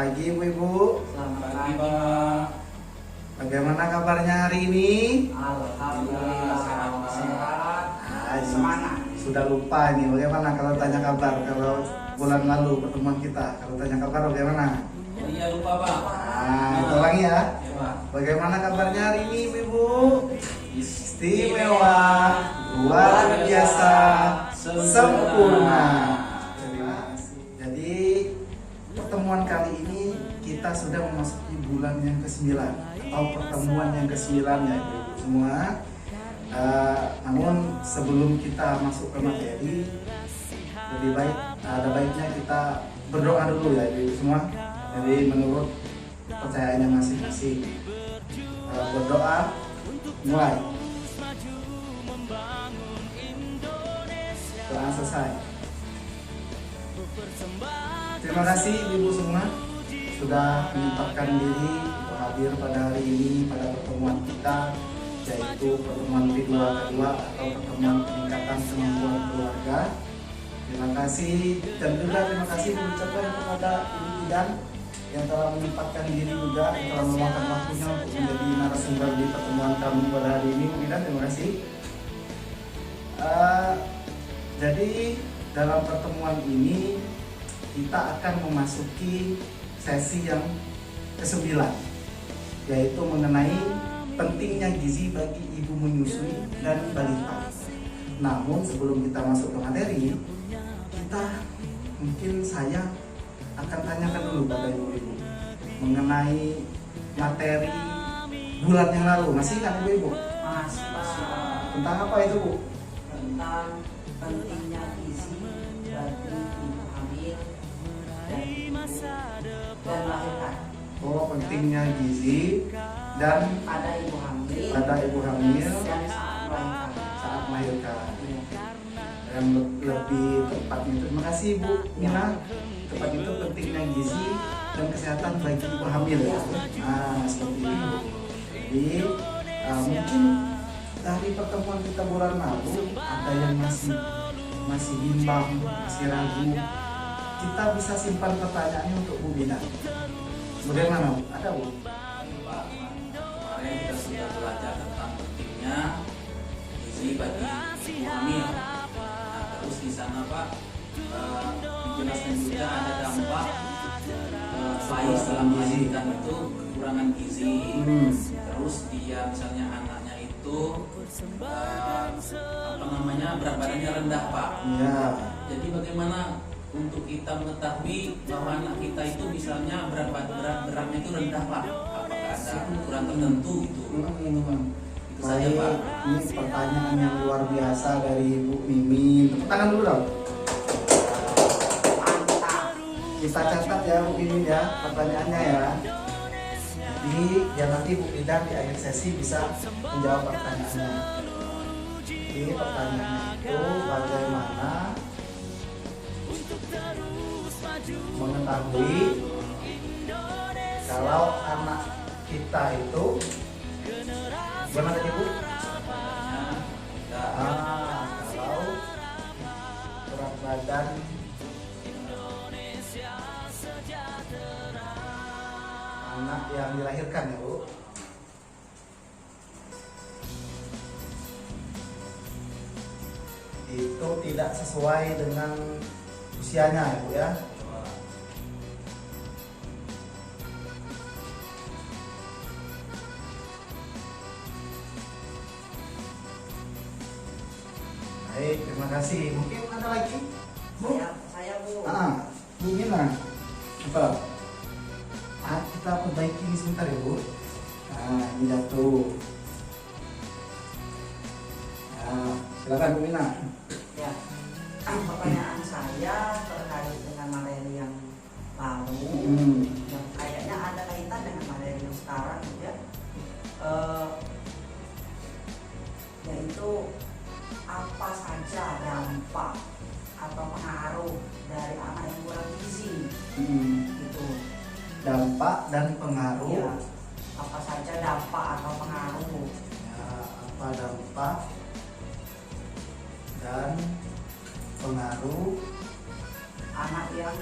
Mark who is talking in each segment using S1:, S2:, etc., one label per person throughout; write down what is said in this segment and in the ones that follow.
S1: pagi Ibu-Ibu.
S2: Selamat pagi Pak.
S1: Bagaimana kabarnya hari ini?
S2: Alhamdulillah sehat. Semangat.
S1: Sudah lupa nih bagaimana kalau tanya kabar kalau bulan lalu pertemuan kita. Kalau tanya kabar bagaimana?
S2: Iya lupa Pak.
S1: Nah, itu lagi ya.
S2: Ya, Pak.
S1: Bagaimana kabarnya hari ini Ibu? Istimewa, luar biasa, sempurna. Jadi pertemuan kali ini kita sudah memasuki bulan yang ke-9 atau pertemuan yang ke-9 ya Ibu semua. Namun sebelum kita masuk ke materi, lebih baik ada baiknya kita berdoa dulu ya Ibu semua. Jadi menurut kepercayaannya masing-masing. Berdoa mulai. Doa selesai. Terima kasih Ibu semua sudah menyempatkan diri untuk hadir pada hari ini pada pertemuan kita, yaitu pertemuan kedua atau pertemuan peningkatan kemampuan keluarga. Terima kasih dan juga terima kasih mengucapkan kepada Ibu Idan yang telah menyempatkan diri juga, yang telah meluangkan waktunya untuk menjadi narasumber di pertemuan kami pada hari ini. Bu Idan, terima kasih. Jadi dalam pertemuan ini kita akan memasuki sesi yang ke-9, yaitu mengenai pentingnya gizi bagi ibu menyusui dan balita. Namun sebelum kita masuk ke materi, saya akan tanyakan dulu pada ibu-ibu mengenai materi bulan yang lalu. Masih ingat ibu-ibu?
S2: Masih Pak.
S1: Tentang apa itu Bu?
S2: Tentang pentingnya gizi bagi ibu hamil dan melahirkan.
S1: Oh, pentingnya gizi dan
S2: Pada ibu hamil
S1: dan saat melahirkan. Yang lebih tepatnya, terima kasih Bu Mina. Tepat itu pentingnya gizi dan kesehatan bagi ibu hamil. Seperti itu. Jadi mungkin dari pertemuan kita bulan lalu ada yang masih bimbang, masih ragu. Kita bisa simpan pertanyaannya untuk Bu Mina. Bagaimana Bu? Ada Bu?
S3: Pak, kemarin kita sudah belajar tentang pentingnya gizi bagi ibu hamil. Nah, terus di sana Pak dijelaskan juga ada dampak bayi setelah melahirkan itu kekurangan gizi. Terus dia misalnya anaknya itu berat badannya rendah Pak.
S1: Ya.
S3: Jadi bagaimana untuk kita mengetahui bahwa anak kita itu misalnya beratnya itu rendah Pak? Apakah ada ukuran tertentu itu? Itu saja
S1: Baik,
S3: Pak.
S1: ini pertanyaan yang luar biasa dari Bu Mimin. Tepuk tangan dulu dong. Kita catat ya Bu Mimin ya pertanyaannya ya. Jadi ya nanti Bu Idan di akhir sesi bisa menjawab pertanyaannya. Jadi pertanyaannya itu bagaimana mengetahui kalau anak kita itu gimana tadi Bu? Kalau berat badan anak yang dilahirkan ya Bu, itu tidak sesuai dengan usianya ya Bu ya. Baik, terima kasih. Mungkin ada lagi Bu?
S2: Saya Bu.
S1: Bu Mina. Apa? Kita perbaiki ini sebentar ya Bu. Ini jatuh. Silakan Bu Mina.
S2: Ya. Pertanyaan saya terkait dengan materi yang lalu, yang kayaknya ada kaitan dengan materi yang sekarang ya. Yaitu apa saja dampak atau pengaruh dari anak yang kurang gizi gitu.
S1: Dampak dan pengaruh.
S2: Ya, apa saja dampak atau pengaruh?
S1: Ya, apa dampak dan pengaruh
S2: anak yang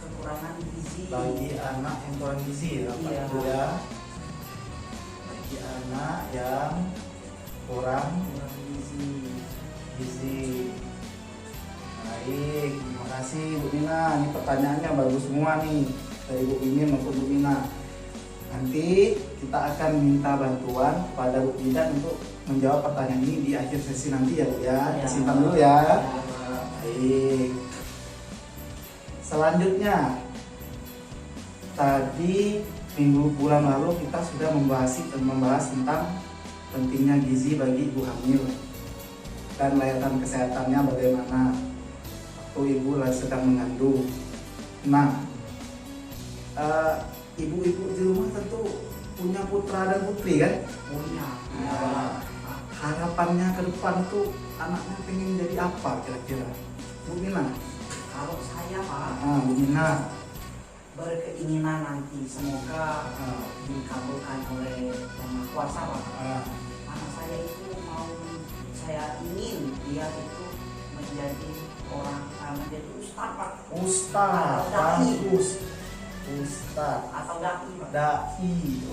S2: kekurangan gizi
S1: bagi anak yang kurang gizi ya Pak
S2: Iya.
S1: Ibu ya. Bagi anak yang kurang gizi. Baik, terima kasih Bu Mina. Ini pertanyaannya bagus semua nih dari Bu Mimin maupun Bu Mina. Nanti kita akan minta bantuan kepada Bu Bidan untuk menjawab pertanyaan ini di akhir sesi nanti ya Bu ya. Kita simpan dulu ya. Baik. Selanjutnya, tadi bulan lalu kita sudah membahas tentang pentingnya gizi bagi ibu hamil dan layanan kesehatannya bagaimana waktu ibu sedang mengandung. Nah, ibu-ibu di rumah tentu punya putra dan putri kan?
S2: Punya.
S1: Nah, harapannya ke depan tuh anaknya pengen jadi apa kira-kira? Bu Mina?
S2: Kalau saya Pak,
S1: Bu Mina.
S2: berkeinginan nanti semoga dikabulkan oleh Yang Maha Kuasa Pak. Anak saya itu saya ingin dia itu menjadi menjadi ustaz Pak.
S1: Ustaz, bagus. Ustaz
S2: Atau dai Pak.
S1: dai,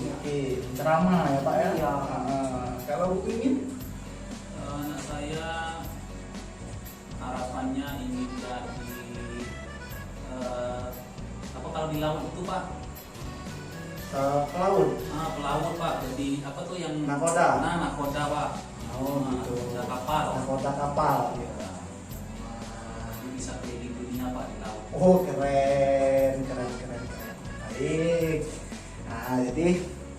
S1: oke, ceramah ya Pak ya.
S2: Iya.
S1: Kalau Bu Mimin?
S3: Anak saya harapannya ingin jadi apa kalau di laut itu Pak?
S1: Pelaut.
S3: Pelaut Pak. Jadi apa tuh yang
S1: Nakoda.
S3: Nakoda Pak.
S1: Oh gitu.
S3: Nakoda kapal.
S1: Nakoda kapal.
S3: Ya. Jadi bisa keliling dunia Pak di laut.
S1: Oh keren. Baik. Nah jadi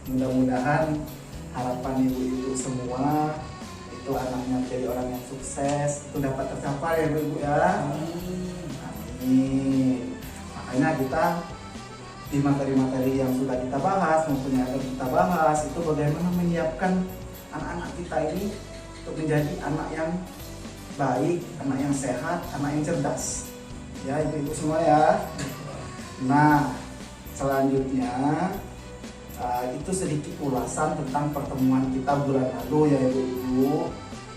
S1: mudah-mudahan harapan ibu-ibu semua itu anaknya menjadi orang yang sukses itu dapat tercapai ya ibu ya. Amin. Makanya kita di materi-materi yang sudah kita bahas maupun yang akan kita bahas itu bagaimana menyiapkan anak-anak kita ini untuk menjadi anak yang baik, anak yang sehat, anak yang cerdas. Ya ibu-ibu semua ya. Nah selanjutnya itu sedikit ulasan tentang pertemuan kita bulan lalu ya ibu-ibu.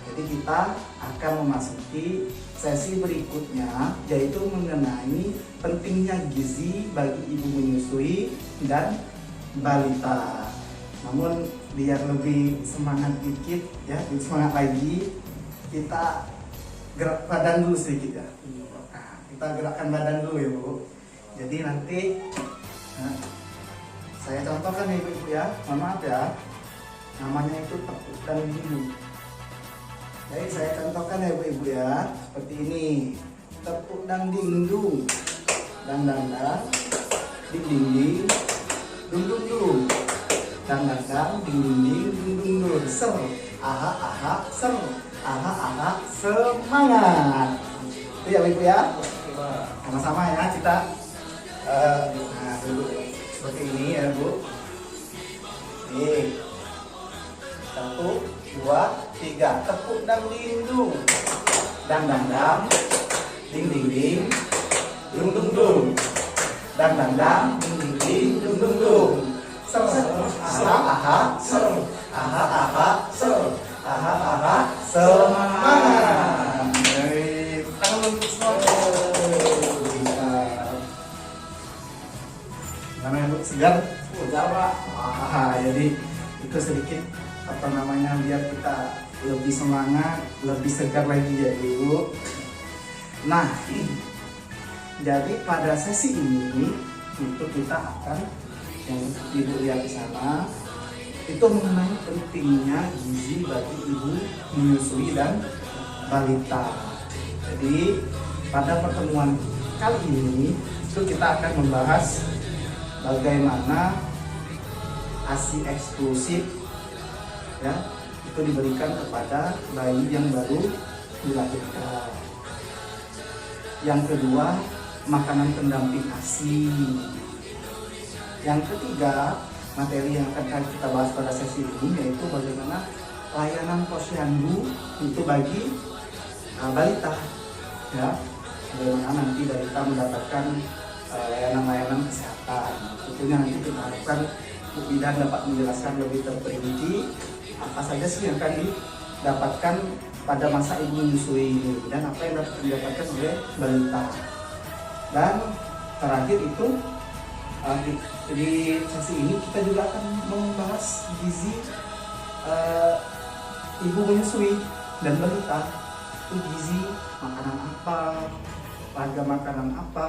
S1: Jadi kita akan memasuki sesi berikutnya yaitu mengenai pentingnya gizi bagi ibu menyusui dan balita. Namun biar lebih semangat dikit ya, lebih semangat lagi kita gerak badan dulu sedikit ya. Nah, kita gerakkan badan dulu ya Bu. Jadi nanti saya contohkan ya ibu-ibu ya, mohon maaf ya, namanya itu tepuk dan lindung. Baik, saya contohkan ya ibu-ibu ya, seperti ini, tepuk dan lindung, dan ding ding ding, dung dung dung, dan ding ding ding, dung dung dung, ser, aha aha, ser, aha aha, semangat. Itu ya ibu ya, sama-sama ya kita, nah dulu. Seperti ini ya Bu. Nih. 1, 2, 3. Tepuk dan lindung. Dang dang dang. Ding ding ding. Dung dung dung. Dang dang dang. Ding ding ding. Dung dung dung. Ser ser. Aha ser. Aha aha ser. Aha aha semangat. Baik. Tangan untuk semua. Karena ibu segar Pak. Jadi itu sedikit biar kita lebih semangat, lebih segar lagi ya ibu. Nah, jadi pada sesi ini itu kita akan yang ibu lihat di sana itu mengenai pentingnya gizi bagi ibu menyusui dan balita. Jadi pada pertemuan kali ini itu kita akan membahas bagaimana ASI eksklusif ya itu diberikan kepada bayi yang baru dilahirkan. Yang kedua, makanan pendamping ASI. Yang ketiga, materi yang akan kita bahas pada sesi ini yaitu bagaimana layanan posyandu itu bagi balita ya, bagaimana nanti balita mendapatkan layanan-layanan kesehatan. Tentunya nanti kita harapkan Bu Bidan dapat menjelaskan lebih terperinci apa saja sih yang akan didapatkan pada masa ibu menyusui ini dan apa yang dapat didapatkan oleh balita. Dan terakhir itu Di sesi ini kita juga akan membahas gizi ibu menyusui dan balita. Itu gizi makanan apa, ragam makanan apa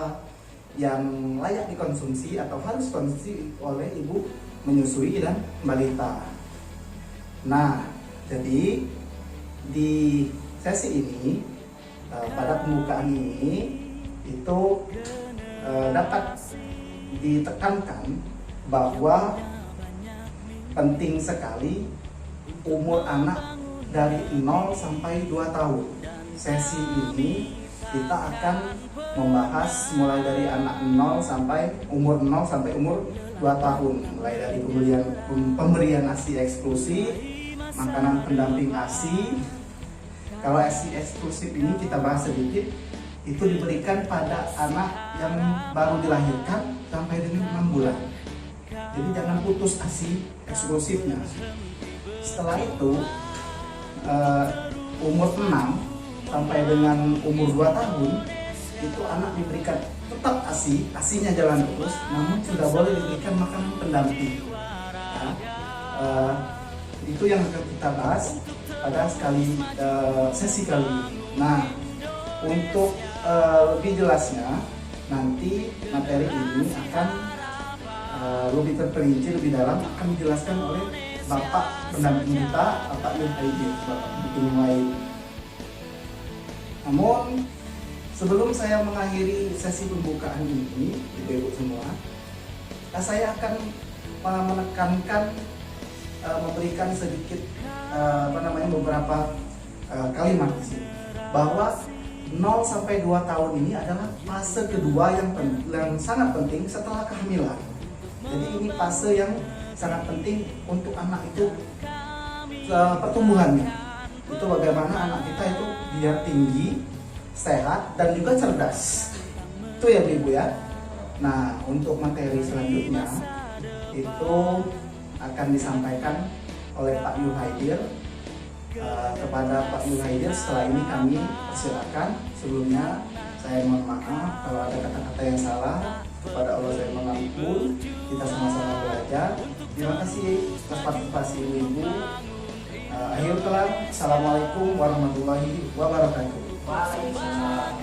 S1: yang layak dikonsumsi atau harus konsumsi oleh ibu menyusui dan balita. Nah, jadi di sesi ini pada pembukaan ini itu dapat ditekankan bahwa penting sekali umur anak dari 0 sampai 2 tahun. Sesi ini kita akan membahas mulai dari anak 0 sampai umur 2 tahun, mulai dari pemberian ASI eksklusif, makanan pendamping ASI. Kalau ASI eksklusif ini kita bahas sedikit, itu diberikan pada anak yang baru dilahirkan sampai dengan 6 bulan. Jadi jangan putus ASI eksklusifnya. Setelah itu umur 6 sampai dengan umur 2 tahun itu anak diberikan tetap ASI, ASInya jalan terus, namun sudah boleh diberikan makanan pendamping. Itu yang akan kita bahas pada sesi kali ini. Nah, untuk lebih jelasnya nanti materi ini akan lebih terperinci, lebih dalam akan dijelaskan oleh Bapak pendamping kita, Bapak Yuhaidin, Bapak pendamping yang lain. Namun sebelum saya mengakhiri sesi pembukaan ini, ibu-ibu semua, saya akan menekankan, memberikan sedikit beberapa kalimat di sini, bahwa 0 sampai 2 tahun ini adalah fase kedua yang sangat penting setelah kehamilan. Jadi ini fase yang sangat penting untuk anak itu pertumbuhannya. Itu bagaimana anak kita itu biar tinggi, sehat dan juga cerdas. Itu ya Ibu ya. Nah, untuk materi selanjutnya itu akan disampaikan oleh Pak Yuhaidir. Kepada Pak Yuhaidir setelah ini kami persilakan. Sebelumnya saya mohon maaf kalau ada kata-kata yang salah, kepada Allah saya mengampun. Kita sama-sama belajar. Terima kasih atas partisipasi ibu-ibu. Akhir kalam, assalamualaikum warahmatullahi wabarakatuh.
S2: Waalaikumsalam.